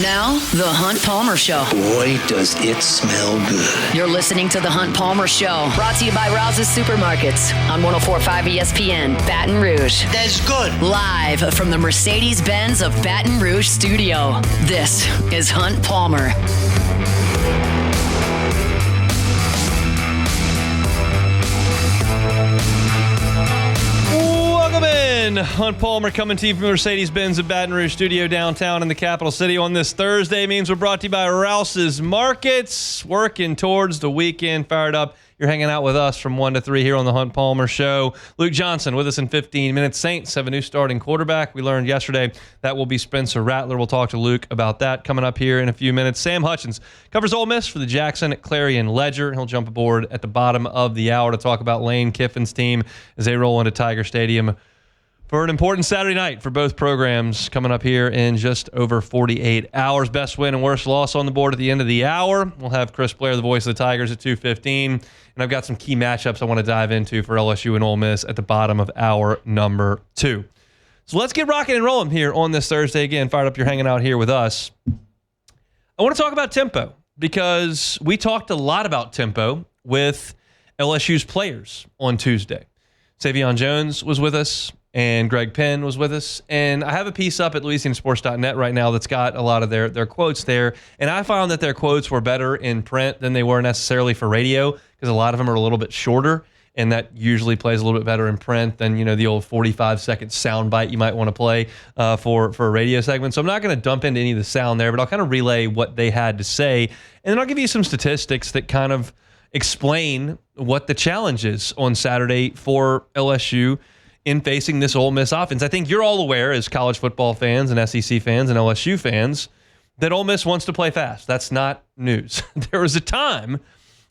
Now, The Hunt Palmer Show. Boy, does it smell good. You're listening to The Hunt Palmer Show, brought to you by Rouse's Supermarkets on 104.5 ESPN, Baton Rouge. That's good. Live from the Mercedes-Benz of Baton Rouge studio, this is Hunt Palmer. Welcome in. Hunt Palmer coming to you from Mercedes-Benz of Baton Rouge studio downtown in the capital city on this Thursday. Means we're brought to you by Rouse's Markets. Working towards the weekend. Fired up. You're hanging out with us from 1 to 3 here on the Hunt Palmer Show. Luke Johnson with us in 15 minutes. Saints have a new starting quarterback. We learned yesterday that will be Spencer Rattler. We'll talk to Luke about that coming up here in a few minutes. Sam Hutchens covers Ole Miss for the Jackson Clarion Ledger. He'll jump aboard at the bottom of the hour to talk about Lane Kiffin's team as they roll into Tiger Stadium for an important Saturday night for both programs coming up here in just over 48 hours. Best win and worst loss on the board at the end of the hour. We'll have Chris Blair, the voice of the Tigers, at 2:15. And I've got some key matchups I want to dive into for LSU and Ole Miss at the bottom of hour number 2. So let's get rocking and rolling here on this Thursday. Again, fired up, you're hanging out here with us. I want to talk about tempo because we talked a lot about tempo with LSU's players on Tuesday. Savion Jones was with us, and Greg Penn was with us. And I have a piece up at LouisianaSports.net right now that's got a lot of their quotes there. And I found that their quotes were better in print than they were necessarily for radio because a lot of them are a little bit shorter, and that usually plays a little bit better in print than, you know, the old 45-second sound bite you might want to play for a radio segment. So I'm not going to dump into any of the sound there, but I'll kind of relay what they had to say. And then I'll give you some statistics that kind of explain what the challenge is on Saturday for LSU in facing this Ole Miss offense. I think you're all aware as college football fans and SEC fans and LSU fans that Ole Miss wants to play fast. That's not news. There was a time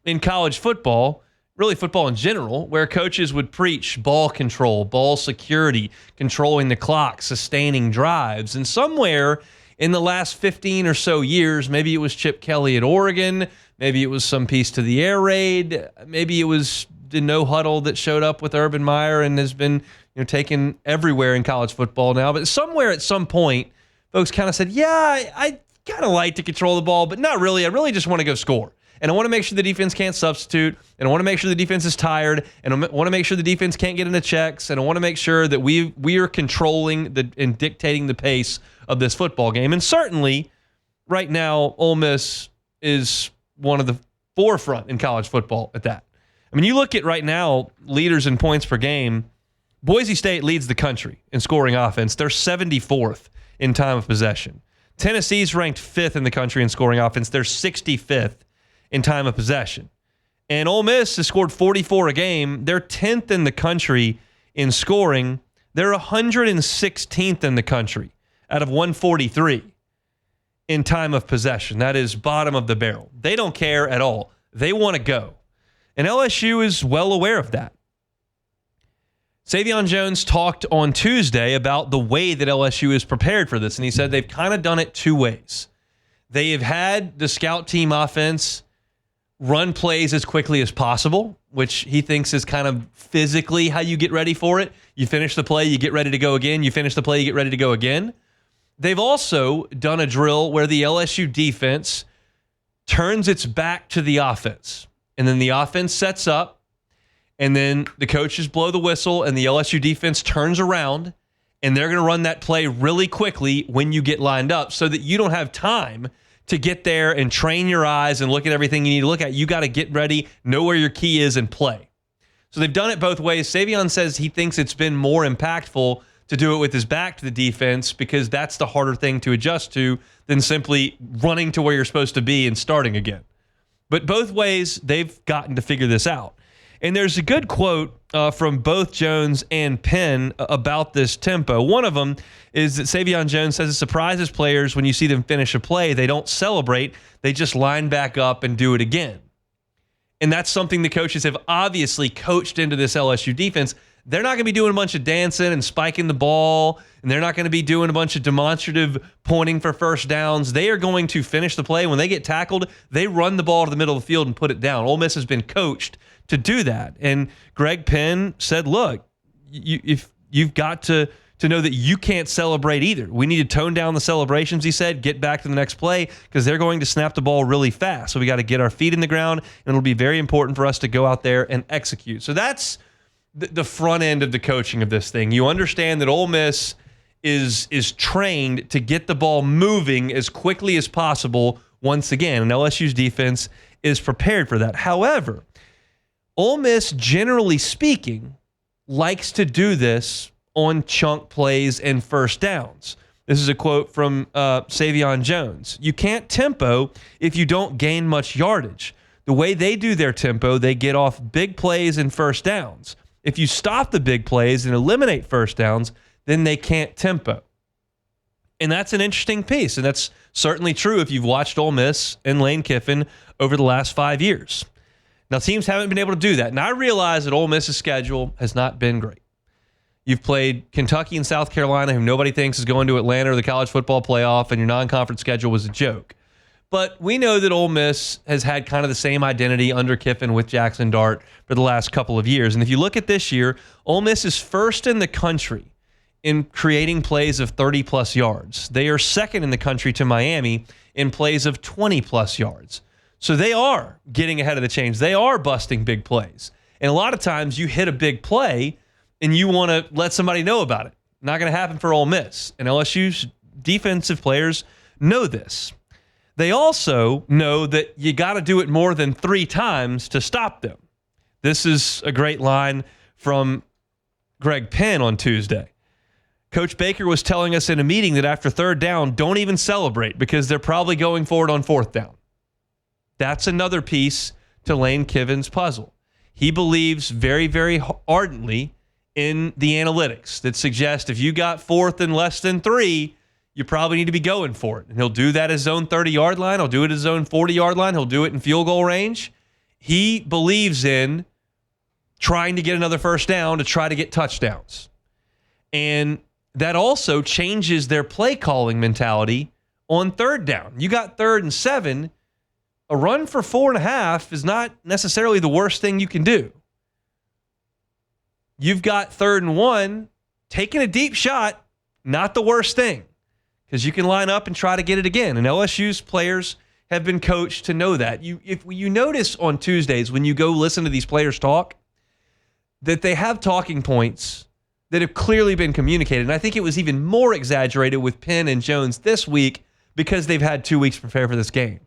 in college football, really football in general, where coaches would preach ball control, ball security, controlling the clock, sustaining drives. And somewhere in the last 15 or so years, maybe it was Chip Kelly at Oregon, maybe it was some piece to the air raid, maybe it was the no huddle that showed up with Urban Meyer and has been, you know, taken everywhere in college football now. But somewhere at some point, folks kind of said, yeah, I kind of like to control the ball, but not really. I really just want to go score. And I want to make sure the defense can't substitute. And I want to make sure the defense is tired. And I want to make sure the defense can't get into checks. And I want to make sure that we are controlling and dictating the pace of this football game. And certainly, right now, Ole Miss is one of the forefront in college football at that. I mean, you look at right now, leaders in points per game, Boise State leads the country in scoring offense. They're 74th in time of possession. Tennessee's ranked 5th in the country in scoring offense. They're 65th in time of possession. And Ole Miss has scored 44 a game. They're 10th in the country in scoring. They're 116th in the country out of 143 in time of possession. That is bottom of the barrel. They don't care at all. They want to go. And LSU is well aware of that. Savion Jones talked on Tuesday about the way that LSU is prepared for this, and he said they've kind of done it two ways. They have had the scout team offense run plays as quickly as possible, which he thinks is kind of physically how you get ready for it. You finish the play, you get ready to go again. You finish the play, you get ready to go again. They've also done a drill where the LSU defense turns its back to the offense, and then the offense sets up, and then the coaches blow the whistle, and the LSU defense turns around, and they're going to run that play really quickly when you get lined up so that you don't have time to get there and train your eyes and look at everything you need to look at. You got to get ready, know where your key is, and play. So they've done it both ways. Savion says he thinks it's been more impactful to do it with his back to the defense because that's the harder thing to adjust to than simply running to where you're supposed to be and starting again. But both ways, they've gotten to figure this out. And there's a good quote from both Jones and Penn about this tempo. One of them is that Savion Jones says it surprises players when you see them finish a play. They don't celebrate. They just line back up and do it again. And that's something the coaches have obviously coached into this LSU defense. They're not going to be doing a bunch of dancing and spiking the ball, and they're not going to be doing a bunch of demonstrative pointing for first downs. They are going to finish the play. When they get tackled, they run the ball to the middle of the field and put it down. Ole Miss has been coached to do that. And Greg Penn said, look, if you've got to to know that you can't celebrate either. We need to tone down the celebrations, he said, get back to the next play because they're going to snap the ball really fast. So we got to get our feet in the ground, and it'll be very important for us to go out there and execute. So that's the front end of the coaching of this thing. You understand that Ole Miss is trained to get the ball moving as quickly as possible once again, and LSU's defense is prepared for that. However, Ole Miss, generally speaking, likes to do this on chunk plays and first downs. This is a quote from Savion Jones. You can't tempo if you don't gain much yardage. The way they do their tempo, they get off big plays and first downs. If you stop the big plays and eliminate first downs, then they can't tempo. And that's an interesting piece, and that's certainly true if you've watched Ole Miss and Lane Kiffin over the last 5 years. Now, teams haven't been able to do that, and I realize that Ole Miss's schedule has not been great. You've played Kentucky and South Carolina, who nobody thinks is going to Atlanta or the college football playoff, and your non-conference schedule was a joke. But we know that Ole Miss has had kind of the same identity under Kiffin with Jackson Dart for the last couple of years. And if you look at this year, Ole Miss is first in the country in creating plays of 30-plus yards. They are second in the country to Miami in plays of 20-plus yards. So they are getting ahead of the chains. They are busting big plays. And a lot of times you hit a big play and you want to let somebody know about it. Not going to happen for Ole Miss. And LSU's defensive players know this. They also know that you got to do it more than 3 times to stop them. This is a great line from Greg Penn on Tuesday. Coach Baker was telling us in a meeting that after third down, don't even celebrate because they're probably going for it on fourth down. That's another piece to Lane Kiffin's puzzle. He believes very, very ardently in the analytics that suggest if you got fourth and less than 3, you probably need to be going for it. And he'll do that at his own 30-yard line. He'll do it at his own 40-yard line. He'll do it in field goal range. He believes in trying to get another first down to try to get touchdowns. And that also changes their play calling mentality on third down. You got 3rd and 7. A run for 4.5 is not necessarily the worst thing you can do. You've got 3rd and 1, taking a deep shot, not the worst thing, because you can line up and try to get it again. And LSU's players have been coached to know that. If you notice on Tuesdays when you go listen to these players talk, that they have talking points that have clearly been communicated. And I think it was even more exaggerated with Penn and Jones this week because they've had 2 weeks to prepare for this game.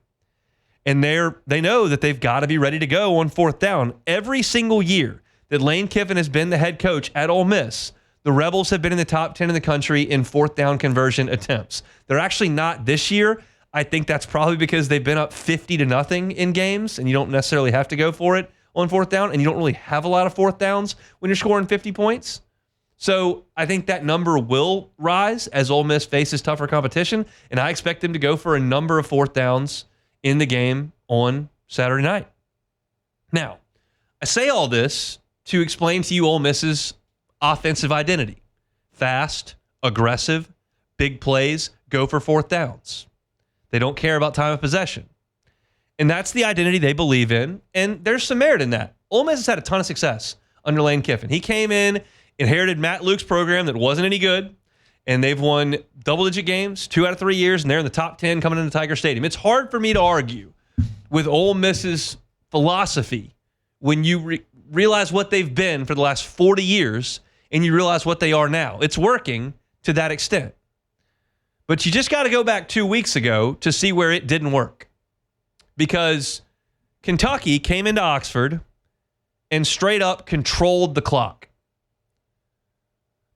And they know that they've got to be ready to go on fourth down. Every single year that Lane Kiffin has been the head coach at Ole Miss, the Rebels have been in the top 10 in the country in fourth down conversion attempts. They're actually not this year. I think that's probably because they've been up 50-0 in games, and you don't necessarily have to go for it on fourth down, and you don't really have a lot of fourth downs when you're scoring 50 points. So I think that number will rise as Ole Miss faces tougher competition, and I expect them to go for a number of fourth downs in the game on Saturday night. Now, I say all this to explain to you Ole Miss's offensive identity. Fast, aggressive, big plays, go for fourth downs. They don't care about time of possession. And that's the identity they believe in, and there's some merit in that. Ole Miss has had a ton of success under Lane Kiffin. He came in, inherited Matt Luke's program that wasn't any good, and they've won double-digit games 2 out of 3 years, and they're in the top 10 coming into Tiger Stadium. It's hard for me to argue with Ole Miss's philosophy when you realize what they've been for the last 40 years and you realize what they are now. It's working to that extent. But you just got to go back 2 weeks ago to see where it didn't work. Because Kentucky came into Oxford and straight up controlled the clock.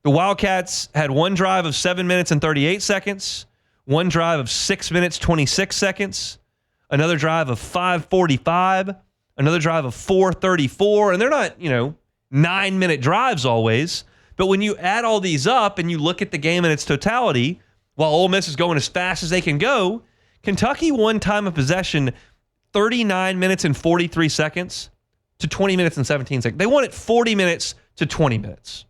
The Wildcats had one drive of 7 minutes and 38 seconds, one drive of 6 minutes, 26 seconds, another drive of 5:45, another drive of 4:34. And they're not, 9-minute drives always. But when you add all these up and you look at the game in its totality, while Ole Miss is going as fast as they can go, Kentucky won time of possession 39 minutes and 43 seconds to 20 minutes and 17 seconds. They won it 40 minutes to 20 minutes.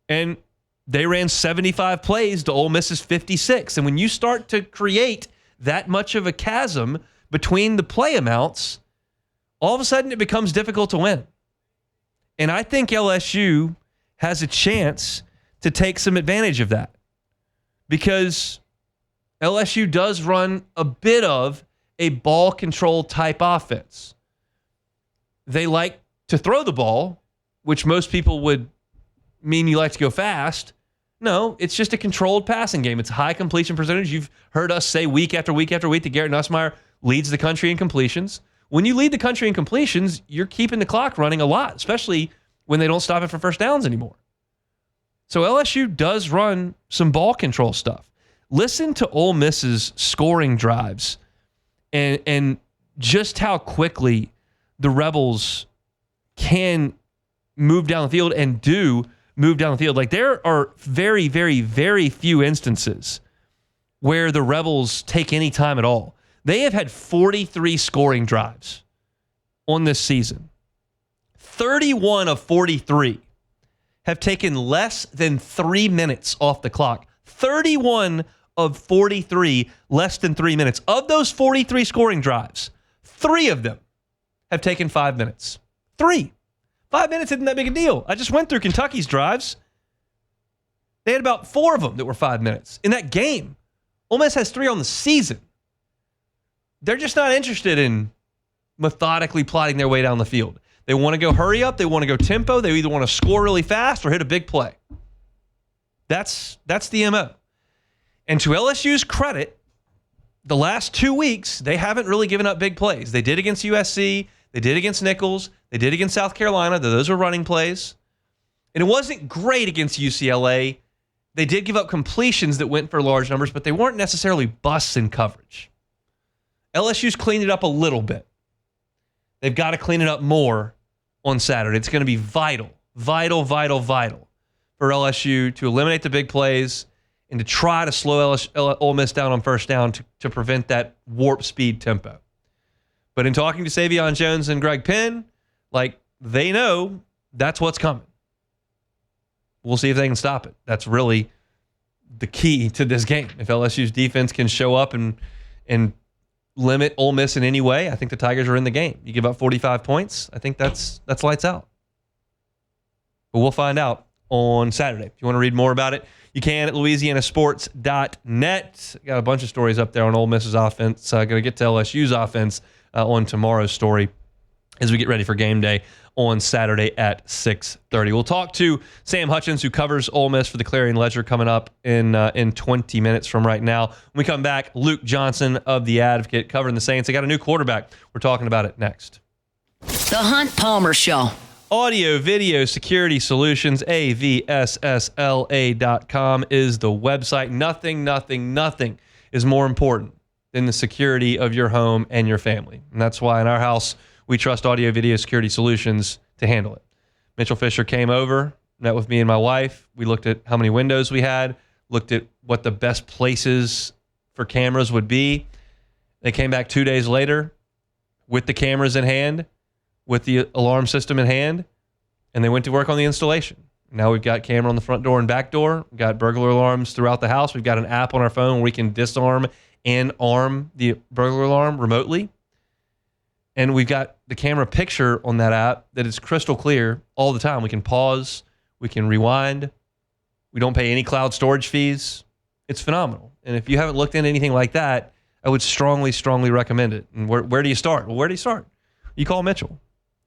And they ran 75 plays to Ole Miss's 56. And when you start to create that much of a chasm between the play amounts, all of a sudden it becomes difficult to win. And I think LSU has a chance to take some advantage of that, because LSU does run a bit of a ball control type offense. They like to throw the ball, which most people would mean you like to go fast. No, it's just a controlled passing game. It's a high completion percentage. You've heard us say week after week after week that Garrett Nussmeier leads the country in completions. When you lead the country in completions, you're keeping the clock running a lot, especially when they don't stop it for first downs anymore. So LSU does run some ball control stuff. Listen to Ole Miss's scoring drives and just how quickly the Rebels can move down the field and do move down the field. Like, there are very, very, very few instances where the Rebels take any time at all. They have had 43 scoring drives on this season. 31 of 43 have taken less than 3 minutes off the clock. 31 of 43, less than 3 minutes. Of those 43 scoring drives, 3 of them have taken 5 minutes. 3. 5 minutes isn't that big a deal. I just went through Kentucky's drives. They had about 4 of them that were 5 minutes. In that game, Ole Miss has 3 on the season. They're just not interested in methodically plotting their way down the field. They want to go hurry up. They want to go tempo. They either want to score really fast or hit a big play. That's the MO. And to LSU's credit, the last 2 weeks, they haven't really given up big plays. They did against USC. They did against Nichols. They did against South Carolina. Those are running plays. And it wasn't great against UCLA. They did give up completions that went for large numbers, but they weren't necessarily busts in coverage. LSU's cleaned it up a little bit. They've got to clean it up more on Saturday. It's going to be vital for LSU to eliminate the big plays and to try to slow Ole Miss down on first down to prevent that warp speed tempo. But in talking to Savion Jones and Greg Penn, like, they know that's what's coming. We'll see if they can stop it. That's really the key to this game. If LSU's defense can show up and limit Ole Miss in any way, I think the Tigers are in the game. You give up 45 points, I think that's lights out. But we'll find out on Saturday. If you want to read more about it, you can at louisianasports.net. Got a bunch of stories up there on Ole Miss's offense. Going to get to LSU's offense on tomorrow's story as we get ready for game day on Saturday at 6:30. We'll talk to Sam Hutchens, who covers Ole Miss for the Clarion Ledger, coming up in 20 minutes from right now. When we come back, Luke Johnson of The Advocate covering the Saints. They got a new quarterback. We're talking about it next. The Hunt Palmer Show. Audio Video Security Solutions, avssla.com is the website. Nothing is more important than the security of your home and your family. And that's why in our house, we trust Audio Video Security Solutions to handle it. Mitchell Fisher came over, met with me and my wife. We looked at how many windows we had, looked at what the best places for cameras would be. They came back 2 days later with the cameras in hand, with the alarm system in hand, and they went to work on the installation. Now we've got camera on the front door and back door. We've got burglar alarms throughout the house. We've got an app on our phone where we can disarm and arm the burglar alarm remotely. And we've got the camera picture on that app that is crystal clear all the time. We can pause. We can rewind. We don't pay any cloud storage fees. It's phenomenal. And if you haven't looked into anything like that, I would strongly recommend it. And where do you start? Well, where do you start? You call Mitchell.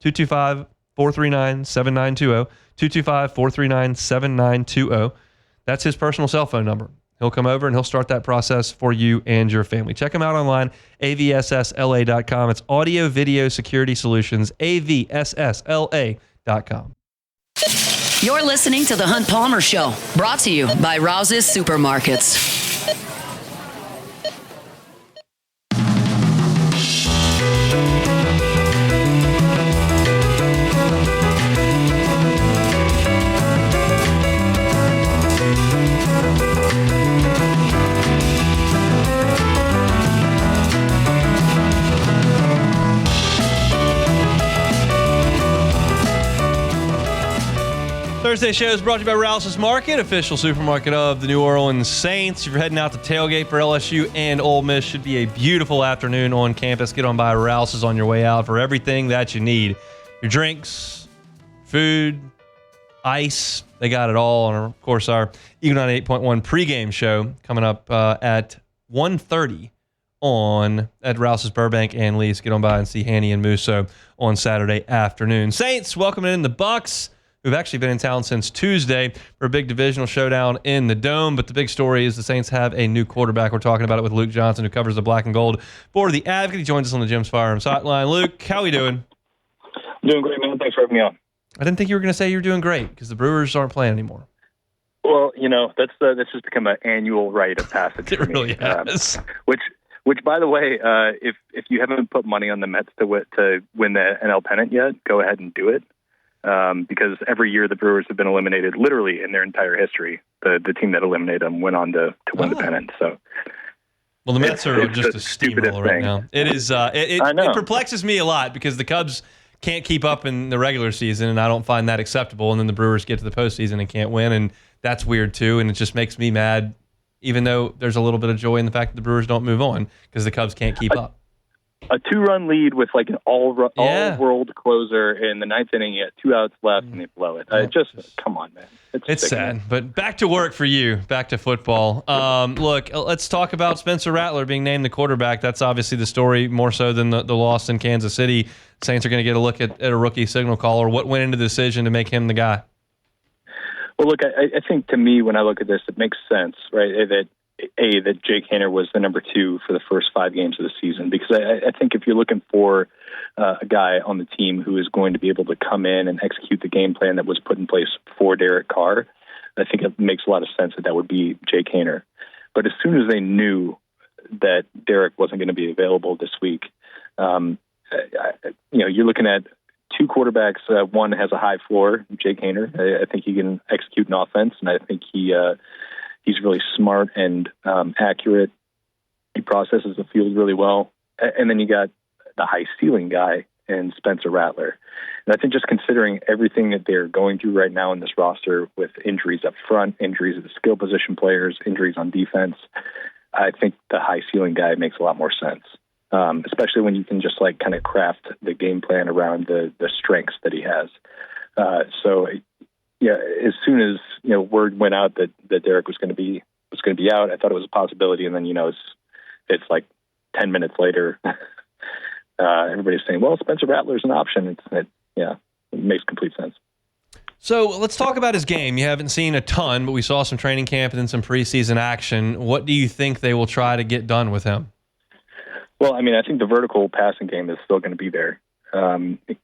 225-439-7920. 225-439-7920. That's his personal cell phone number. He'll come over and he'll start that process for you and your family. Check him out online, avssla.com. It's Audio Video Security Solutions, avssla.com. You're listening to The Hunt Palmer Show, brought to you by Rouse's Supermarkets. Thursday show is brought to you by Rouse's Market, official supermarket of the New Orleans Saints. If you're heading out to tailgate for LSU and Ole Miss, should be a beautiful afternoon on campus. Get on by Rouse's on your way out for everything that you need. Your drinks, food, ice, They got it all. And, of course, our Eagle 98.1 pregame show coming up at 1:30 at Rouse's Burbank and Lee's. Get on by and see Hanny and Musso on Saturday afternoon. Saints welcoming in the Bucks, who've actually been in town since Tuesday for a big divisional showdown in the Dome. But the big story is the Saints have a new quarterback. We're talking about it with Luke Johnson, who covers the black and gold for The Advocate. He joins us on the Jim's Firearms Hotline. Luke, how are we doing? I'm doing great, man. Thanks for having me on. I didn't think you were going to say you were doing great because the Brewers aren't playing anymore. Well, that's just become an annual rite of passage for It really me. has. Which, by the way, if you haven't put money on the Mets to win the NL pennant yet, go ahead and do it. Because every year the Brewers have been eliminated, literally in their entire history. The team that eliminated them went on to win the pennant. So, well, the Mets are just a steamroller right thing. now. It is. It perplexes me a lot because the Cubs can't keep up in the regular season, and I don't find that acceptable. And then the Brewers get to the postseason and can't win, and that's weird too. And it just makes me mad, even though there's a little bit of joy in the fact that the Brewers don't move on because the Cubs can't keep up. A 2-run lead with like an all-world closer in the ninth inning. You got 2 outs left, and they blow it. Come on, man. It's sad. But back to work for you. Back to football. Look, let's talk about Spencer Rattler being named the quarterback. That's obviously the story more so than the loss in Kansas City. Saints are going to get a look at a rookie signal caller. What went into the decision to make him the guy? Well, look, I think to me, when I look at this, it makes sense, right, that Jake Haener was the number 2 for the first 5 games of the season. Because I think if you're looking for a guy on the team who is going to be able to come in and execute the game plan that was put in place for Derek Carr, I think it makes a lot of sense that would be Jake Haener. But as soon as they knew that Derek wasn't going to be available this week, you're looking at 2 quarterbacks. One has a high floor, Jake Haener. I think he can execute an offense, and I think he's really smart and accurate. He processes the field really well. And then you got the high ceiling guy in Spencer Rattler. And I think just considering everything that they're going through right now in this roster with injuries up front, injuries of the skill position players, injuries on defense, I think the high ceiling guy makes a lot more sense. Especially when you can just kind of craft the game plan around the strengths that he has. As soon as word went out that Derek was going to be out, I thought it was a possibility, and then it's like 10 minutes later, everybody's saying, "Well, Spencer Rattler's an option." It makes complete sense. So let's talk about his game. You haven't seen a ton, but we saw some training camp and then some preseason action. What do you think they will try to get done with him? Well, I think the vertical passing game is still going to be there.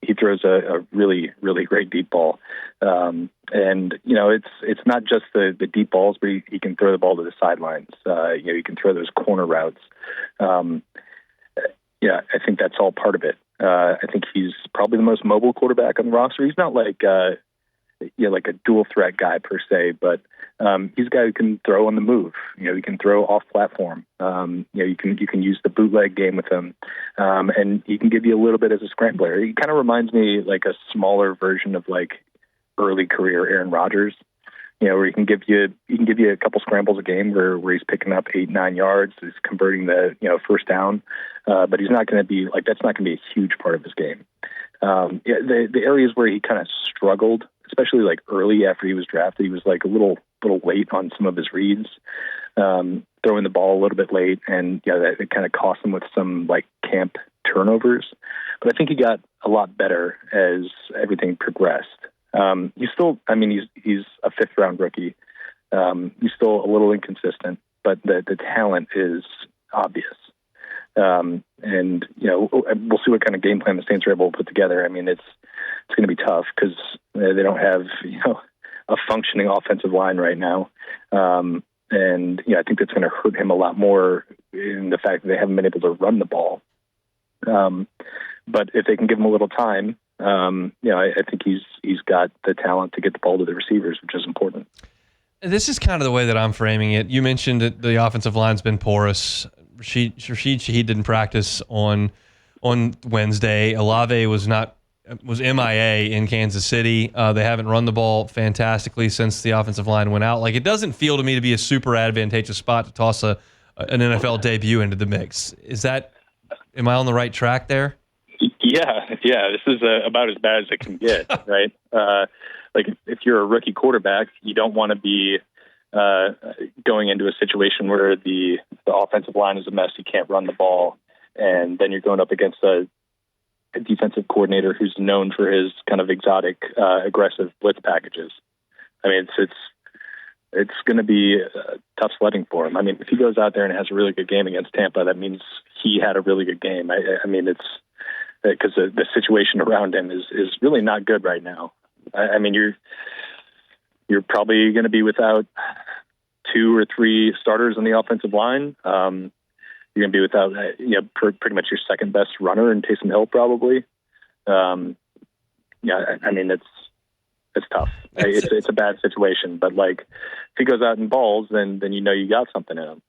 He throws a really, really great deep ball. And it's not just the deep balls, but he can throw the ball to the sidelines. He can throw those corner routes. I think that's all part of it. I think he's probably the most mobile quarterback on the roster. He's not like a dual threat guy per se, but he's a guy who can throw on the move. He can throw off platform. You can use the bootleg game with him, and he can give you a little bit as a scrambler. He kind of reminds me like a smaller version of early career Aaron Rodgers. Where he can give you a couple scrambles a game where he's picking up 8-9 yards, he's converting the first down, but he's not going to be that's not going to be a huge part of his game. The areas where he kind of struggled, especially early after he was drafted, he was a little late on some of his reads, throwing the ball a little bit late, and that it kind of cost him with some camp turnovers. But I think he got a lot better as everything progressed. He's still, he's a 5th round rookie. He's still a little inconsistent, but the talent is obvious. And we'll see what kind of game plan the Saints are able to put together. It's going to be tough because they don't have a functioning offensive line right now, and I think that's going to hurt him a lot more in the fact that they haven't been able to run the ball. But if they can give him a little time, I think he's got the talent to get the ball to the receivers, which is important. This is kind of the way that I'm framing it. You mentioned that the offensive line's been porous. Rashid Shaheed didn't practice on Wednesday. Olave was MIA in Kansas City. They haven't run the ball fantastically since the offensive line went out. It doesn't feel to me to be a super advantageous spot to toss an NFL debut into the mix. Am I on the right track there? Yeah. This is about as bad as it can get, right? like if you're a rookie quarterback, you don't want to be going into a situation where the offensive line is a mess. You can't run the ball, and then you're going up against a defensive coordinator who's known for his kind of exotic, aggressive blitz packages. I mean, it's going to be tough sledding for him. I mean, if he goes out there and has a really good game against Tampa, that means he had a really good game. I mean, it's because the situation around him is really not good right now. I mean, you're probably going to be without 2 or 3 starters on the offensive line. You're going to be without, pretty much your second best runner in Taysom Hill, probably. I mean, it's tough. It's a bad situation, but like if he goes out and balls, then you got something in him.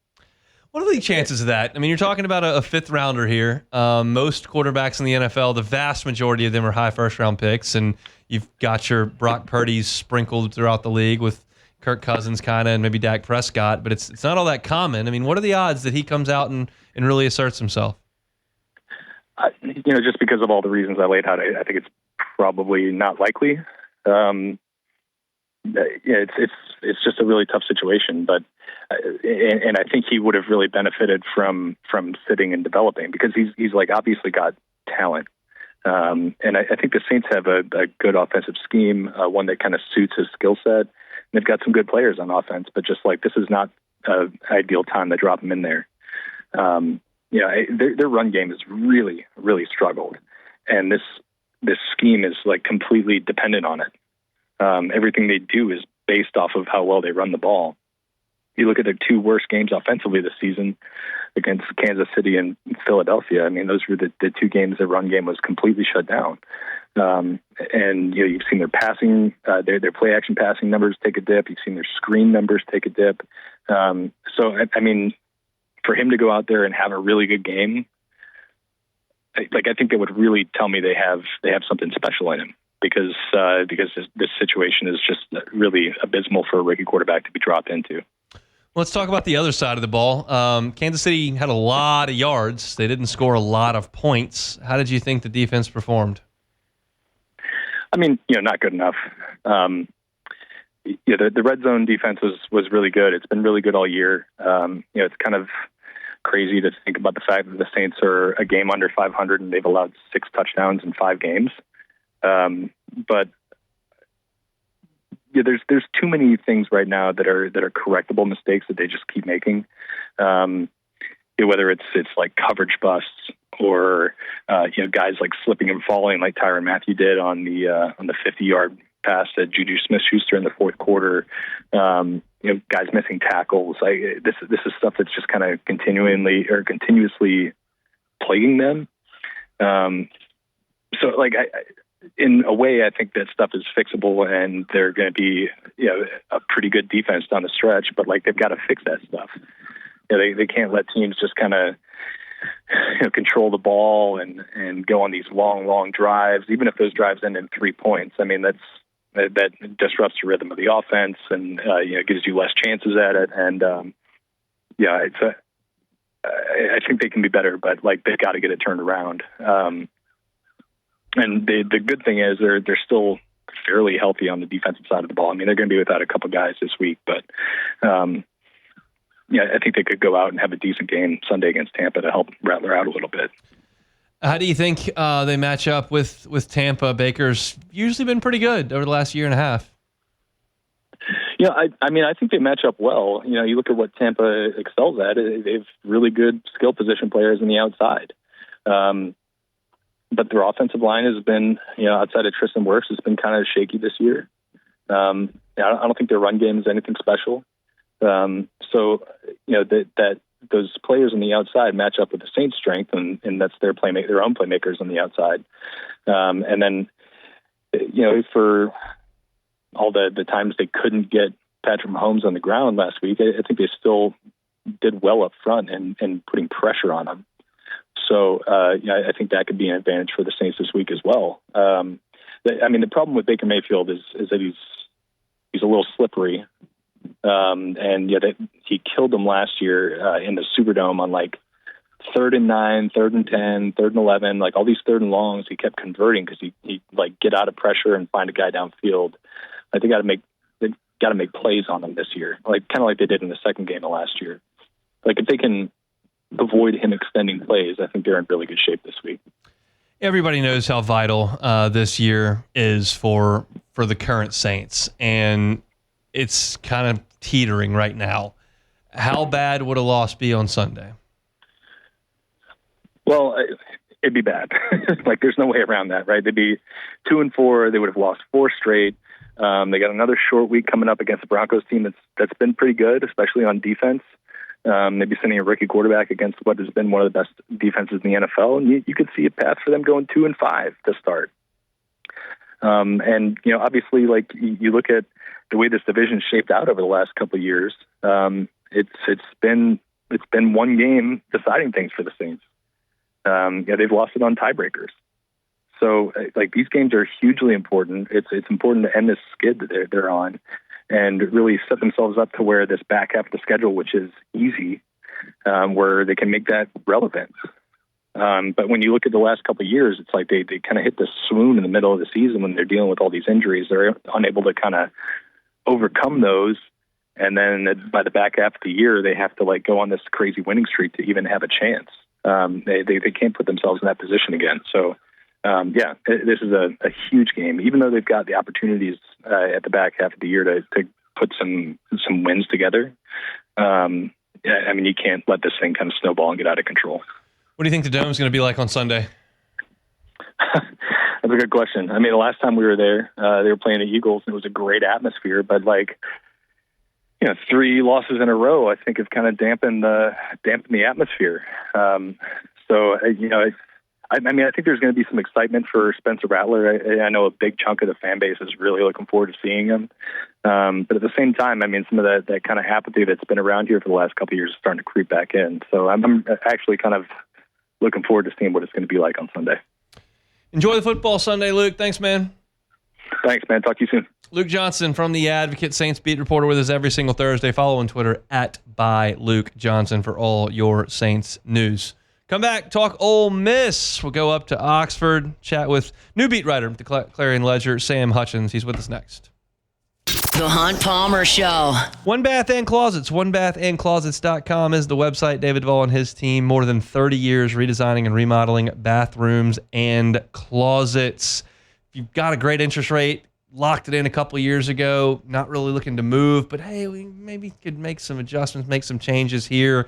What are the chances of that? I mean, you're talking about a fifth rounder here. Most quarterbacks in the NFL, the vast majority of them are high first round picks, and you've got your Brock Purdy's sprinkled throughout the league with Kirk Cousins kind of and maybe Dak Prescott, but it's not all that common. I mean, what are the odds that he comes out and really asserts himself? Just because of all the reasons I laid out, I think it's probably not likely. It's just a really tough situation, but and I think he would have really benefited from sitting and developing because he's like obviously got talent. And I think the Saints have a good offensive scheme, one that kind of suits his skill set. They've got some good players on offense, but just like this is not an ideal time to drop him in there. Their run game has really, really struggled, and this scheme is like completely dependent on it. Everything they do is based off of how well they run the ball. You look at their 2 worst games offensively this season against Kansas City and Philadelphia. I mean, those were the 2 games their run game was completely shut down. And you've seen their passing, their play action passing numbers take a dip. You've seen their screen numbers take a dip. So I mean, for him to go out there and have a really good game, I think that would really tell me they have something special in him because this situation is just really abysmal for a rookie quarterback to be dropped into. Let's talk about the other side of the ball. Kansas City had a lot of yards. They didn't score a lot of points. How did you think the defense performed? I mean, not good enough. The red zone defense was really good. It's been really good all year. It's kind of crazy to think about the fact that the Saints are a game under 500 and they've allowed 6 touchdowns in 5 games. But there's too many things right now that are correctable mistakes that they just keep making. Whether it's like coverage busts or guys like slipping and falling like Tyrann Mathieu did on the 50-yard pass at Juju Smith-Schuster in the fourth quarter. Guys missing tackles. This is stuff that's just kind of continuously plaguing them. In a way, I think that stuff is fixable, and they're going to be a pretty good defense down the stretch. But they've got to fix that stuff. They can't let teams just kind of control the ball and go on these long drives, even if those drives end in 3 points. I mean, that disrupts the rhythm of the offense and gives you less chances at it. And I think they can be better, but they've got to get it turned around. And the good thing is they're still fairly healthy on the defensive side of the ball. I mean, they're going to be without a couple guys this week, but I think they could go out and have a decent game Sunday against Tampa to help Rattler out a little bit. How do you think they match up with Tampa? Baker's usually been pretty good over the last year and a half. I think they match up well. You look at what Tampa excels at. They have really good skill position players on the outside. But their offensive line has been, outside of Tristan Wirfs, has been kind of shaky this year. I don't think their run game is anything special. That those players on the outside match up with the Saints' strength, and that's their own playmakers on the outside. And then, for all the times they couldn't get Patrick Mahomes on the ground last week, I think they still did well up front and putting pressure on him. So, I think that could be an advantage for the Saints this week as well. The problem with Baker Mayfield is that he's a little slippery. He killed them last year in the Superdome on 3rd and 9, 3rd and 10, 3rd and 11, all these 3rd and longs he kept converting because he'd get out of pressure and find a guy downfield. Like they got to make plays on him this year, like kind of like they did in the second game of last year. Like if they can avoid him extending plays, I think they're in really good shape this week. Everybody knows how vital this year is for the current Saints, and it's kind of teetering right now. How bad would a loss be on Sunday? Well, it'd be bad. Like there's no way around that, right? They'd be 2-4. They would have lost 4 straight. They got another short week coming up against the Broncos team that's been pretty good, especially on defense. They'd be sending a rookie quarterback against what has been one of the best defenses in the NFL, and you could see a path for them going 2-5 to start. And obviously, like you look at the way this division shaped out over the last couple of years, it's been one game deciding things for the Saints. They've lost it on tiebreakers. So, like these games are hugely important. It's important to end this skid that they're on, and really set themselves up to where this back half of the schedule, which is easy, where they can make that relevant. But when you look at the last couple of years, it's like they kind of hit this swoon in the middle of the season when they're dealing with all these injuries. They're unable to kind of overcome those. And then by the back half of the year, they have to like go on this crazy winning streak to even have a chance. They can't put themselves in that position again. So, this is a huge game, even though they've got the opportunities at the back half of the year to put some wins together. You can't let this thing kind of snowball and get out of control. What do you think the Dome's going to be like on Sunday? That's a good question. I mean, the last time we were there, they were playing the Eagles, and it was a great atmosphere. But 3 losses in a row, I think, have kind of dampened the atmosphere. I think there's going to be some excitement for Spencer Rattler. I know a big chunk of the fan base is really looking forward to seeing him. But at the same time, I mean, some of that kind of apathy that's been around here for the last couple of years is starting to creep back in. So I'm actually kind of looking forward to seeing what it's going to be like on Sunday. Enjoy the football Sunday, Luke. Thanks, man. Thanks, man. Talk to you soon. Luke Johnson from The Advocate, Saints beat reporter with us every single Thursday. Follow on Twitter @ByLukeJohnson for all your Saints news. Come back, talk Ole Miss. We'll go up to Oxford, chat with new beat writer at the Clarion Ledger, Sam Hutchens. He's with us next. The Hunt Palmer Show. One Bath and Closets. OneBathAndClosets.com is the website. David Duvall and his team, more than 30 years redesigning and remodeling bathrooms and closets. If you've got a great interest rate, locked it in a couple of years ago, not really looking to move, but hey, we maybe could make some adjustments, make some changes here,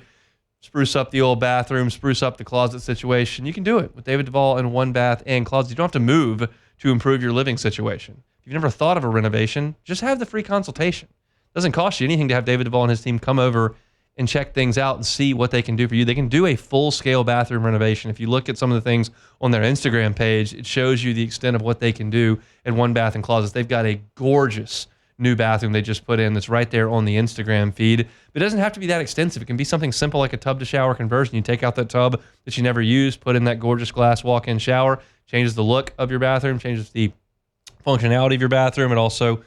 spruce up the old bathroom, spruce up the closet situation. You can do it with David Duvall and One Bath and Closets. You don't have to move to improve your living situation. If you've never thought of a renovation, just have the free consultation. It doesn't cost you anything to have David Duvall and his team come over and check things out and see what they can do for you. They can do a full-scale bathroom renovation. If you look at some of the things on their Instagram page, it shows you the extent of what they can do at One Bath and Closets. They've got a gorgeous new bathroom they just put in that's right there on the Instagram feed. But it doesn't have to be that extensive. It can be something simple like a tub-to-shower conversion. You take out that tub that you never use, put in that gorgeous glass walk-in shower, changes the look of your bathroom, changes the functionality of your bathroom. It also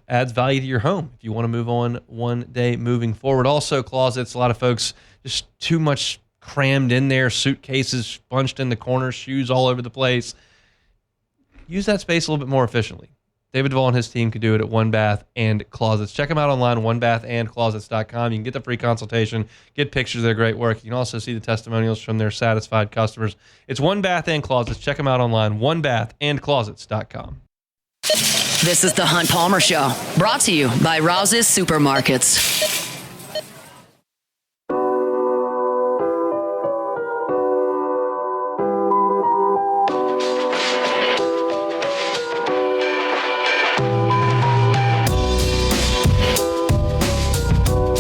adds value to your home if you want to move on one day moving forward. Also, closets, a lot of folks just too much crammed in there, suitcases bunched in the corners, shoes all over the place. Use that space a little bit more efficiently. David Duvall and his team can do it at One Bath and Closets. Check them out online, onebathandclosets.com. You can get the free consultation, get pictures of their great work. You can also see the testimonials from their satisfied customers. It's One Bath and Closets. Check them out online, onebathandclosets.com. This is the Hunt Palmer Show, brought to you by Rouse's Supermarkets.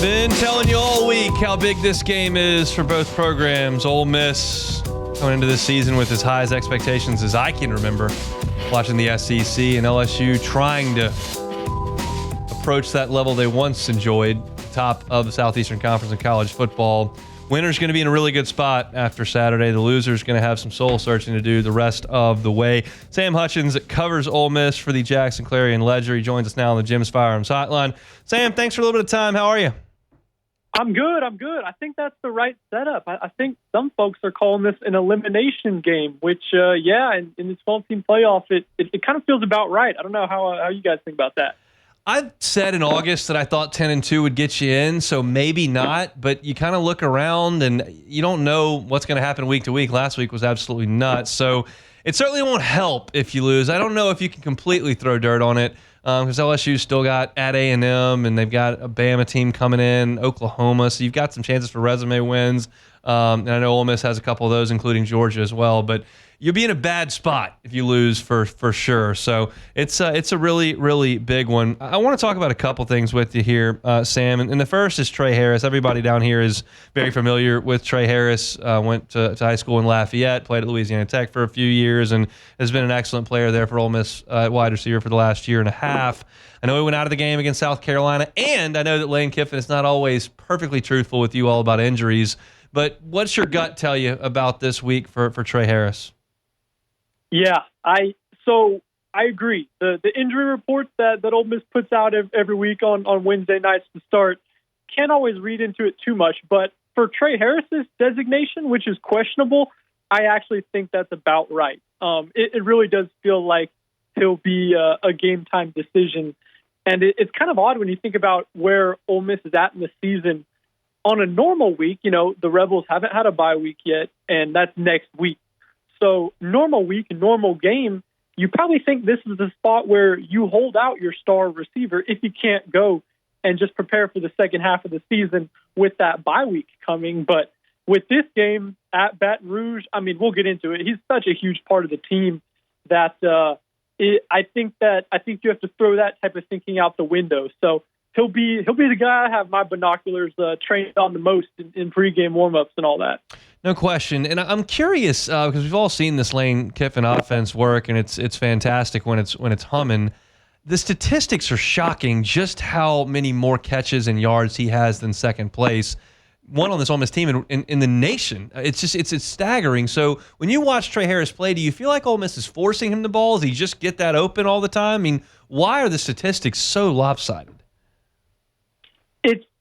Been telling you all week how big this game is for both programs. Ole Miss coming into this season with as high as expectations as I can remember, watching the SEC, and LSU trying to approach that level they once enjoyed, top of the Southeastern Conference in college football. Winner's going to be in a really good spot after Saturday. The loser's going to have some soul searching to do the rest of the way. Sam Hutchens covers Ole Miss for the Jackson Clarion Ledger. He joins us now on the Jim's Firearms Hotline. Sam, thanks for a little bit of time. How are you? I'm good. I think that's the right setup. I think some folks are calling this an elimination game, which, in the 12-team playoff, it kind of feels about right. I don't know how you guys think about that. I said in August that I thought 10-2 would get you in, so maybe not, but you kind of look around and you don't know what's going to happen week to week. Last week was absolutely nuts, so it certainly won't help if you lose. I don't know if you can completely throw dirt on it because LSU's still got at A&M and they've got a Bama team coming in, Oklahoma, so you've got some chances for resume wins. And I know Ole Miss has a couple of those, including Georgia as well, but you'll be in a bad spot if you lose for sure. So it's a really, really big one. I want to talk about a couple things with you here, Sam. And the first is Trey Harris. Everybody down here is very familiar with Trey Harris. Went to high school in Lafayette, played at Louisiana Tech for a few years, and has been an excellent player there for Ole Miss wide receiver for the last year and a half. I know he went out of the game against South Carolina, and I know that Lane Kiffin is not always perfectly truthful with you all about injuries. But what's your gut tell you about this week for Trey Harris? Yeah, I agree. The injury reports that Ole Miss puts out every week on Wednesday nights to start can't always read into it too much. But for Trey Harris's designation, which is questionable, I actually think that's about right. It really does feel like he'll be a game time decision. And it's kind of odd when you think about where Ole Miss is at in the season. On a normal week, the Rebels haven't had a bye week yet, and that's next week. So normal week, normal game, you probably think this is the spot where you hold out your star receiver if you can't go and just prepare for the second half of the season with that bye week coming. But with this game at Baton Rouge, I mean, we'll get into it. He's such a huge part of the team that I think you have to throw that type of thinking out the window. So he'll be the guy I have my binoculars trained on the most in pregame warmups and all that. No question. And I'm curious because we've all seen this Lane Kiffin offense work, and it's fantastic when it's humming. The statistics are shocking just how many more catches and yards he has than second place. One on this Ole Miss team in the nation. It's staggering. So when you watch Trey Harris play, do you feel like Ole Miss is forcing him the ball? Does he just get that open all the time? I mean, why are the statistics so lopsided?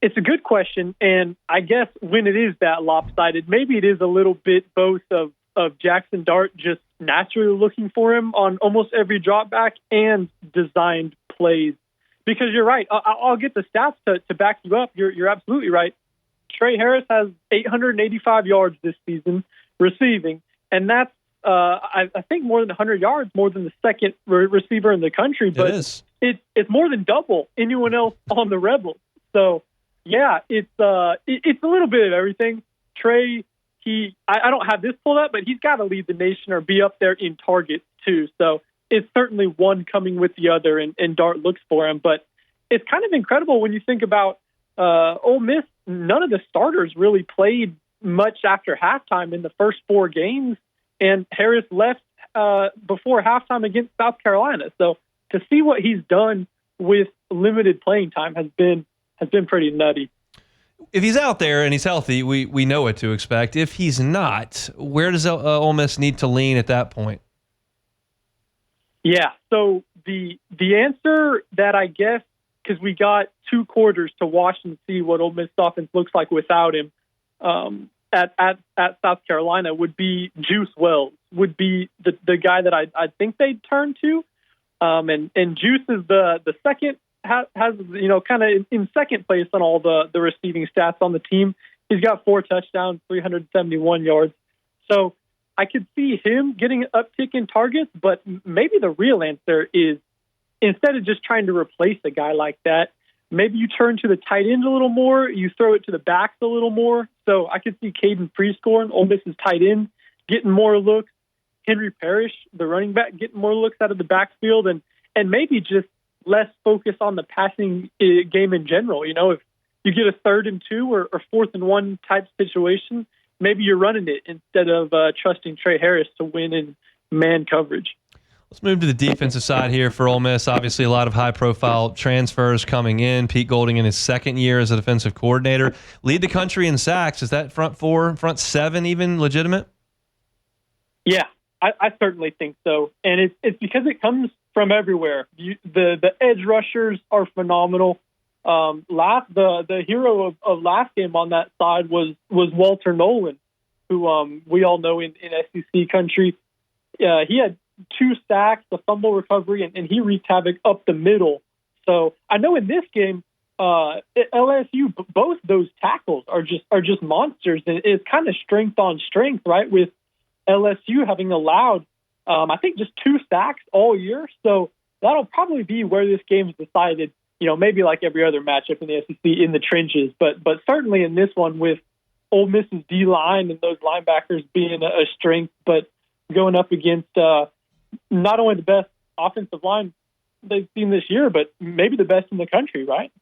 It's a good question, and I guess when it is that lopsided, maybe it is a little bit both of Jackson Dart just naturally looking for him on almost every drop back and designed plays. Because you're right, I'll get the stats to back you up. You're absolutely right. Trey Harris has 885 yards this season receiving, and that's I think more than 100 yards, more than the second receiver in the country. But it's more than double anyone else on the Rebels. So, yeah, it's a little bit of everything. Trey, I don't have this pulled up, but he's got to lead the nation or be up there in targets too. So it's certainly one coming with the other, and Dart looks for him. But it's kind of incredible when you think about Ole Miss. None of the starters really played much after halftime in the first four games, and Harris left before halftime against South Carolina. So to see what he's done with limited playing time has been pretty nutty. If he's out there and he's healthy, we know what to expect. If he's not, where does Ole Miss need to lean at that point? Yeah, so the answer that I guess, because we got 2 quarters to watch and see what Ole Miss offense looks like without him at South Carolina, would be Juice Wells, would be the guy that I think they'd turn to. And Juice is the second, has kind of in second place on all the receiving stats on the team. He's got 4 touchdowns, 371 yards. So I could see him getting an uptick in targets, but maybe the real answer is instead of just trying to replace a guy like that, maybe you turn to the tight end a little more, you throw it to the backs a little more. So I could see Caden Prescore, Ole Miss's tight end, getting more looks. Henry Parrish, the running back, getting more looks out of the backfield, and maybe just less focus on the passing game in general. If you get a 3rd and 2 or 4th and 1 type situation, maybe you're running it instead of trusting Trey Harris to win in man coverage. Let's move to the defensive side here for Ole Miss. Obviously, a lot of high-profile transfers coming in. Pete Golding in his 2nd year as a defensive coordinator. Lead the country in sacks. Is that front 4, front 7 even legitimate? Yeah, I certainly think so. And it's because it comes from everywhere. The edge rushers are phenomenal. The hero of last game on that side was Walter Nolan, who we all know in SEC country. He had 2 sacks, a fumble recovery, and he wreaked havoc up the middle So I know in this game, LSU, both those tackles are just monsters, and it's kind of strength on strength, right? With LSU having allowed, I think, just 2 sacks all year. So that'll probably be where this game's decided. Maybe like every other matchup in the SEC, in the trenches, but certainly in this one with Ole Miss's D line and those linebackers being a strength, but going up against not only the best offensive line they've seen this year, but maybe the best in the country, right?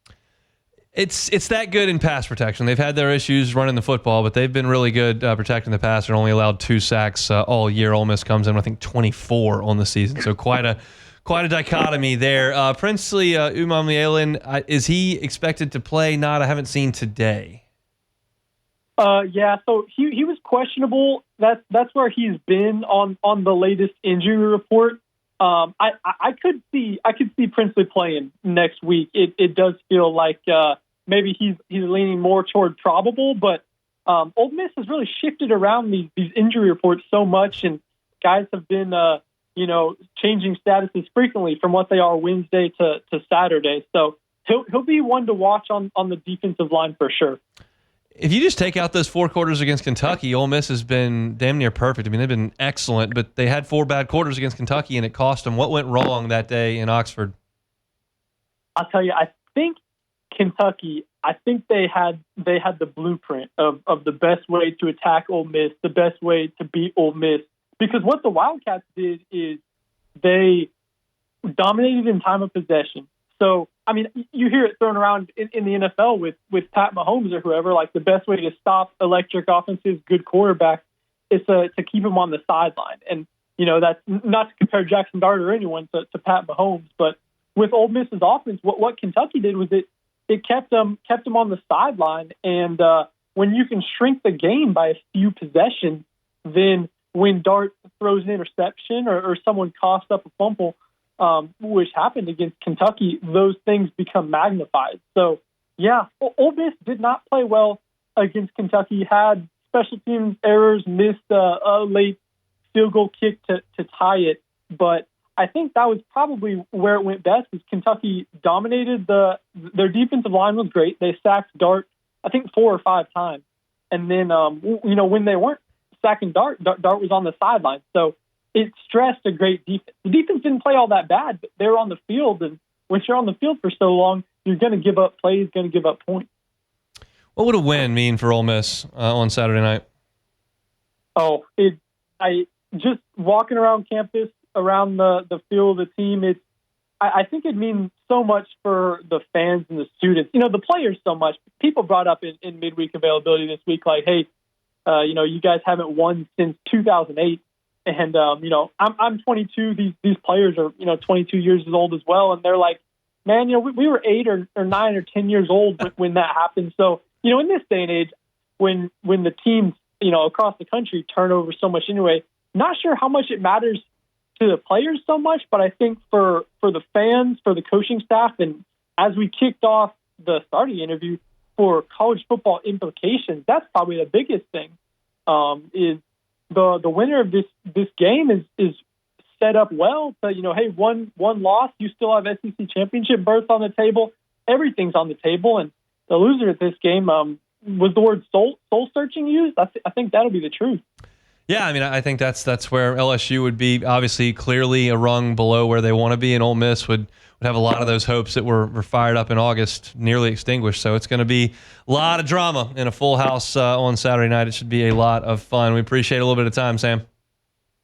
It's that good in pass protection. They've had their issues running the football, but they've been really good protecting the pass and only allowed 2 sacks all year. Ole Miss comes in, I think, 24 on the season. So quite a dichotomy there. Princely Umanmielen, is he expected to play? Not. I haven't seen today. Yeah, so he was questionable. That's where he's been on the latest injury report. I could see Princely playing next week. It does feel like maybe he's leaning more toward probable, but Ole Miss has really shifted around these injury reports so much, and guys have been changing statuses frequently from what they are Wednesday to Saturday. So he'll be one to watch on the defensive line for sure. If you just take out those 4 quarters against Kentucky, Ole Miss has been damn near perfect. I mean, they've been excellent, but they had 4 bad quarters against Kentucky, and it cost them. What went wrong that day in Oxford? I'll tell you, I think Kentucky, they had the blueprint of the best way to attack Ole Miss, the best way to beat Ole Miss. Because what the Wildcats did is they dominated in time of possession. So, I mean, you hear it thrown around in the NFL with Pat Mahomes or whoever, like the best way to stop electric offenses, good quarterback, is to keep him on the sideline. And, that's not to compare Jackson Dart or anyone to Pat Mahomes, but with Ole Miss's offense, what Kentucky did was it kept them on the sideline. And when you can shrink the game by a few possessions, then when Dart throws an interception or someone coughs up a fumble, which happened against Kentucky, those things become magnified. So, yeah, Ole Miss did not play well against Kentucky, had special teams errors, missed a late field goal kick to tie it. But I think that was probably where it went best, because Kentucky dominated. Their defensive line was great. They sacked Dart, I think, 4 or 5 times. And then, when they weren't sacking Dart was on the sideline. So it stressed a great defense. The defense didn't play all that bad, but they were on the field. And when you're on the field for so long, you're going to give up plays, going to give up points. What would a win mean for Ole Miss on Saturday night? Oh, just walking around campus, around the field of the team, I think it means so much for the fans and the students. The players so much. People brought up in midweek availability this week, like, hey, you guys haven't won since 2008. And, I'm 22. These players are, 22 years old as well. And they're like, man, we were 8 or 9 or 10 years old when that happened. So, in this day and age, when the teams, across the country turn over so much anyway, not sure how much it matters to the players so much, but I think for the fans, for the coaching staff, and as we kicked off the starting interview for college football implications, that's probably the biggest thing, is the winner of this game is set up well to, hey, one loss, you still have SEC championship berth on the table. Everything's on the table. And the loser of this game, was the word soul searching used? I think that'll be the truth. Yeah, I mean, I think that's where LSU would be obviously clearly a rung below where they want to be, and Ole Miss would have a lot of those hopes that were fired up in August nearly extinguished. So it's going to be a lot of drama in a full house on Saturday night. It should be a lot of fun. We appreciate a little bit of time, Sam.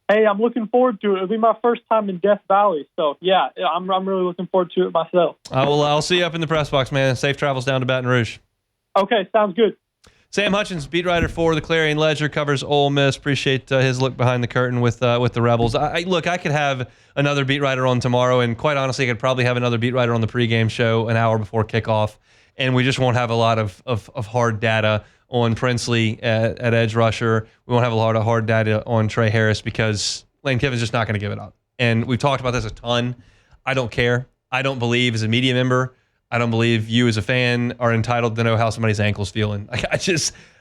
Hey, I'm looking forward to it. It'll be my first time in Death Valley. So, yeah, I'm really looking forward to it myself. I'll see you up in the press box, man. Safe travels down to Baton Rouge. Okay, sounds good. Sam Hutchens, beat writer for the Clarion Ledger, covers Ole Miss. Appreciate his look behind the curtain with the Rebels. I could have another beat writer on tomorrow, and quite honestly, I could probably have another beat writer on the pregame show an hour before kickoff, and we just won't have a lot of hard data on Princely at edge rusher. We won't have a lot of hard data on Trey Harris because Lane Kiffin's just not going to give it up. And we've talked about this a ton. I don't care. I don't believe as a media member, I don't believe you as a fan are entitled to know how somebody's ankle's feeling.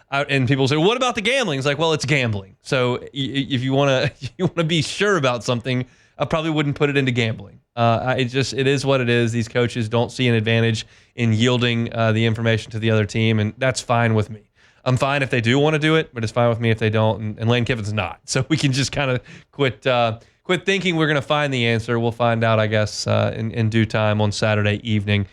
And people say, what about the gambling? It's like, well, it's gambling. So if you want to be sure about something, I probably wouldn't put it into gambling. It is what it is. These coaches don't see an advantage in yielding the information to the other team, and that's fine with me. I'm fine if they do want to do it, but it's fine with me if they don't, and Lane Kiffin's not. So we can just kind of quit thinking we're going to find the answer. We'll find out, I guess, in due time on Saturday evening.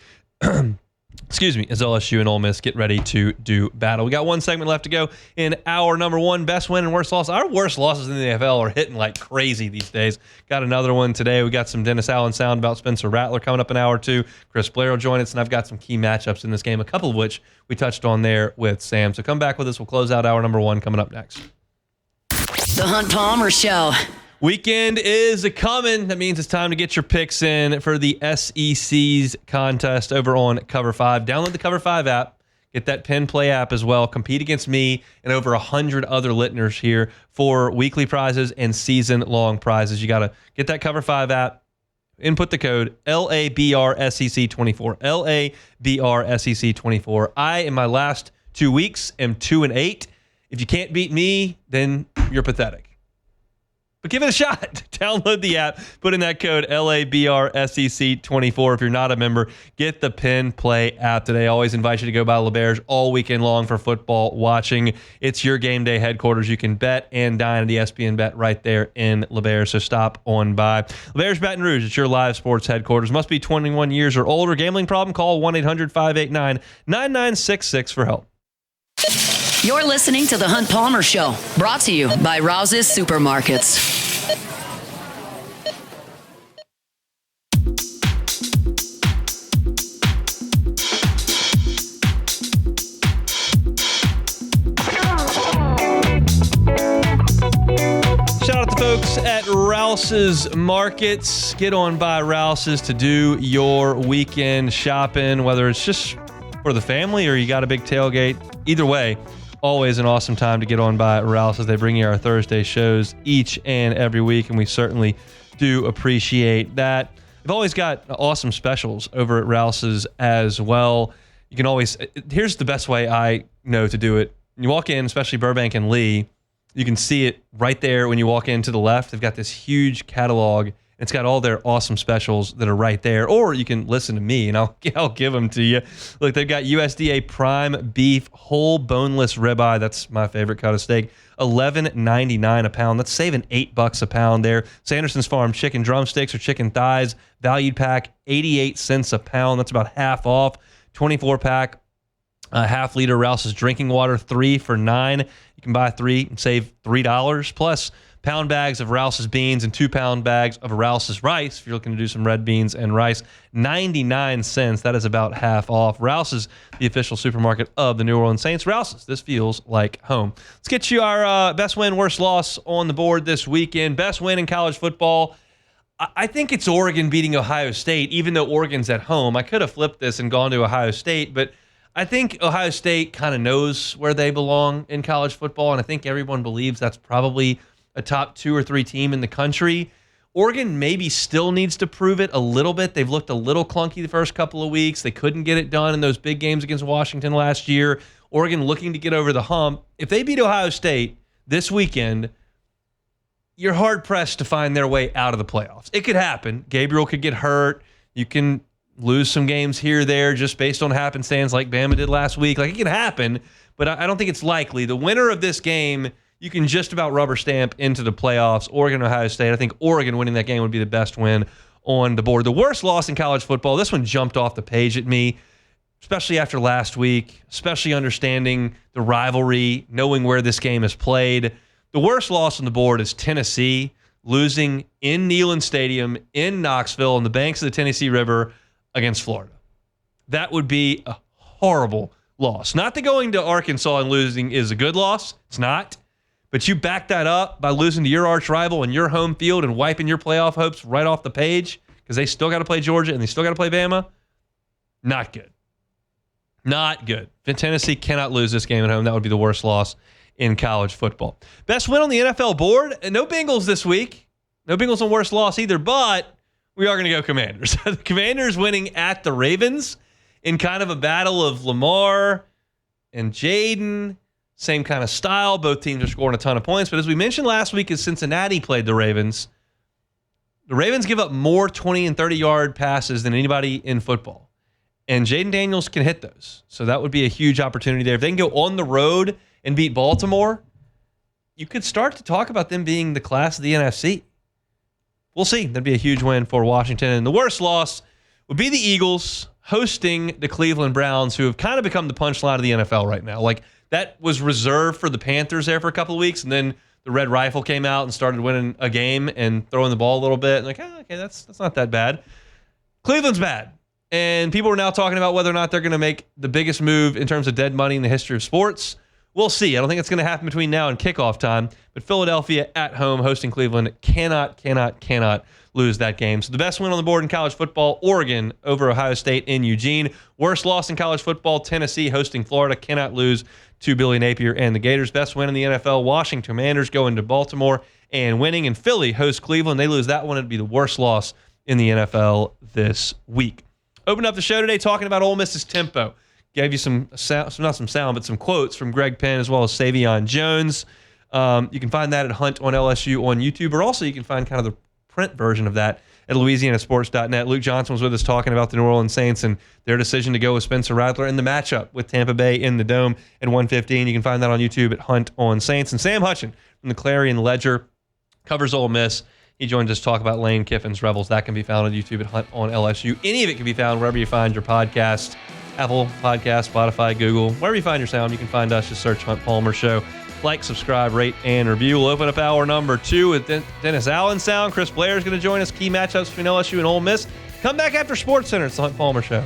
Excuse me, as LSU and Ole Miss get ready to do battle. We got one segment left to go in hour number one, best win and worst loss. Our worst losses in the NFL are hitting like crazy these days. Got another one today. We got some Dennis Allen sound about Spencer Rattler coming up in hour two. Chris Blair will join us, and I've got some key matchups in this game, a couple of which we touched on there with Sam. So come back with us. We'll close out hour number one coming up next. The Hunt Palmer Show. Weekend is coming. That means it's time to get your picks in for the SEC's contest over on Cover 5. Download the Cover 5 app. Get that Pin Play app as well. Compete against me and over 100 other listeners here for weekly prizes and season-long prizes. You got to get that Cover 5 app. Input the code LABRSEC24. LABRSEC24. I, in my last 2 weeks, am 2-8. If you can't beat me, then you're pathetic. But give it a shot. Download the app. Put in that code LABRSEC24. If you're not a member, get the Pin Play app today. I always invite you to go by LeBear's all weekend long for football watching. It's your game day headquarters. You can bet and dine at ESPN Bet right there in LeBear's, so stop on by. LeBear's Baton Rouge, it's your live sports headquarters. Must be 21 years or older. Gambling problem? Call 1-800-589-9966 for help. You're listening to The Hunt Palmer Show, brought to you by Rouse's Supermarkets. Shout out to folks at Rouse's Markets. Get on by Rouse's to do your weekend shopping, whether it's just for the family or you got a big tailgate. Either way, always an awesome time to get on by Rouse's. They bring you our Thursday shows each and every week, and we certainly do appreciate that. They've always got awesome specials over at Rouse's as well. You can always, here's the best way I know to do it. You walk in, especially Burbank and Lee, you can see it right there when you walk in to the left. They've got this huge catalog. It's got all their awesome specials that are right there. Or you can listen to me, and I'll give them to you. Look, they've got USDA prime beef, whole boneless ribeye. That's my favorite cut of steak. $11.99 a pound. That's saving $8 a pound there. Sanderson's Farm chicken drumsticks or chicken thighs, valued pack, 88 cents a pound. That's about half off. 24-pack, half-liter Rouse's drinking water, 3 for $9. You can buy 3 and save $3. Plus, pound bags of Rouse's beans and 2-pound bags of Rouse's rice. If you're looking to do some red beans and rice, 99 cents. That is about half off. Rouse's, the official supermarket of the New Orleans Saints. Rouse's, this feels like home. Let's get you our best win, worst loss on the board this weekend. Best win in college football. I think it's Oregon beating Ohio State, even though Oregon's at home. I could have flipped this and gone to Ohio State, but I think Ohio State kind of knows where they belong in college football, and I think everyone believes that's probably a top 2 or 3 team in the country. Oregon maybe still needs to prove it a little bit. They've looked a little clunky the first couple of weeks. They couldn't get it done in those big games against Washington last year. Oregon looking to get over the hump. If they beat Ohio State this weekend, you're hard-pressed to find their way out of the playoffs. It could happen. Gabriel could get hurt. You can lose some games here or there just based on happenstance like Bama did last week. Like, it can happen, but I don't think it's likely. The winner of this game, you can just about rubber stamp into the playoffs. Oregon, Ohio State. I think Oregon winning that game would be the best win on the board. The worst loss in college football, this one jumped off the page at me, especially after last week, especially understanding the rivalry, knowing where this game is played. The worst loss on the board is Tennessee losing in Neyland Stadium in Knoxville on the banks of the Tennessee River against Florida. That would be a horrible loss. Not that going to Arkansas and losing is a good loss. It's not. But you back that up by losing to your arch rival in your home field and wiping your playoff hopes right off the page because they still got to play Georgia and they still got to play Bama. Not good. Not good. Tennessee cannot lose this game at home. That would be the worst loss in college football. Best win on the NFL board. No Bengals this week. No Bengals on worst loss either, but we are going to go Commanders. The Commanders winning at the Ravens in kind of a battle of Lamar and Jaden. Same kind of style. Both teams are scoring a ton of points. But as we mentioned last week, as Cincinnati played the Ravens, The Ravens give up more 20 and 30-yard passes than anybody in football. And Jaden Daniels can hit those. So that would be a huge opportunity there. If they can go on the road and beat Baltimore, you could start to talk about them being the class of the NFC. We'll see. That'd be a huge win for Washington. And the worst loss would be the Eagles hosting the Cleveland Browns, who have kind of become the punchline of the NFL right now. Like, that was reserved for the Panthers there for a couple of weeks, and then the Red Rifle came out and started winning a game and throwing the ball a little bit. And like, okay, that's not that bad. Cleveland's bad. And people are now talking about whether or not they're going to make the biggest move in terms of dead money in the history of sports. We'll see. I don't think it's going to happen between now and kickoff time. But Philadelphia at home hosting Cleveland cannot lose that game. So the best win on the board in college football, Oregon over Ohio State in Eugene. Worst loss in college football, Tennessee hosting Florida. Cannot lose to Billy Napier and the Gators. Best win in the NFL, Washington Commanders going to Baltimore and winning. And Philly hosts Cleveland. They lose that one. It'd be the worst loss in the NFL this week. Opened up the show today talking about Ole Miss's tempo. Gave you some quotes from Greg Penn as well as Savion Jones. You can find that at Hunt on LSU on YouTube, or also you can find kind of the print version of that at LouisianaSports.net. Luke Johnson was with us talking about the New Orleans Saints and their decision to go with Spencer Rattler in the matchup with Tampa Bay in the Dome at 1:15. You can find that on YouTube at Hunt on Saints. And Sam Hutchens from the Clarion Ledger covers Ole Miss. He joins us to talk about Lane Kiffin's Rebels. That can be found on YouTube at Hunt on LSU. Any of it can be found wherever you find your podcast. Apple Podcast, Spotify, Google, wherever you find your sound, you can find us. Just search Hunt Palmer Show. Like, subscribe, rate, and review. We'll open up hour number 2 with Dennis Allen sound. Chris Blair is going to join us. Key matchups between LSU and Ole Miss. Come back after SportsCenter. It's the Hunt Palmer Show.